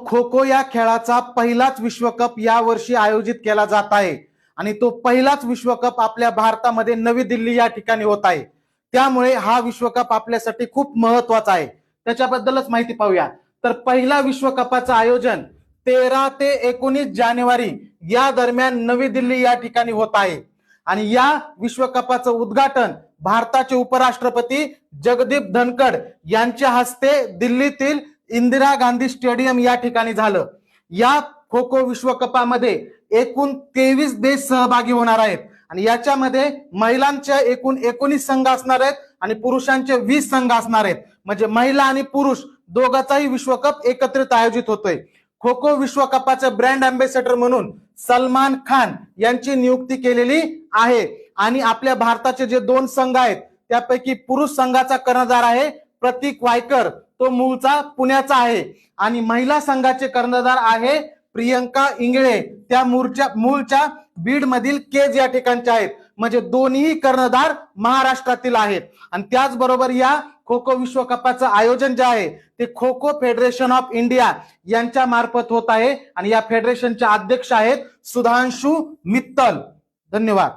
खो खो या खेळाचा पहिलाच विश्वकप या वर्षी आयोजित केला जात आहे आणि तो पहिलाच विश्वकप आपल्या भारतामध्ये नवी दिल्ली या ठिकाणी होत आहे। त्यामुळे हा विश्वकप आपल्यासाठी खूप महत्त्वाचा आहे। त्याच्याबद्दलच माहिती पाहूया। तर पहिला विश्वकपाचं आयोजन 13 ते 19 जानेवारी या दरम्यान नवी दिल्ली या ठिकाणी होत आहे आणि या विश्वकपाचं उद्घाटन भारताचे उपराष्ट्रपती जगदीप धनखड यांच्या हस्ते दिल्लीतील इंदिरा गांधी स्टेडियम या ठिकाणी झालं। या खो खो विश्वकपामध्ये एकूण 23 देश सहभागी होणार आहेत आणि याच्यामध्ये महिलांचे एकूण 19 संघ असणार आहेत आणि पुरुषांचे 20 संघ असणार आहेत। म्हणजे महिला आणि पुरुष दोघांचाही विश्वकप एकत्रित आयोजित होतोय। खो खो विश्वकपाचे ब्रँड अँबॅसेडर म्हणून सलमान खान यांची नियुक्ती केलेली आहे आणि आपल्या भारताचे जे 2 संघ आहेत त्यापैकी पुरुष संघाचा कर्णधार आहे प्रतीक वायकर, तो मूळचा पुण्याचा आहे आणि महिला संघाचे कर्णधार आहे प्रियंका इंगळे, त्या मूळच्या बीड मधील केज या ठिकाणचे आहेत। म्हणजे दोन्ही कर्णधार महाराष्ट्रातील आहेत आणि त्याचबरोबर या खो खो विश्वकपाचं आयोजन जे आहे ते kho kho federation of India यांच्या मार्फत होत आहे आणि या फेडरेशनचे अध्यक्ष आहेत सुधांशु मित्तल। धन्यवाद।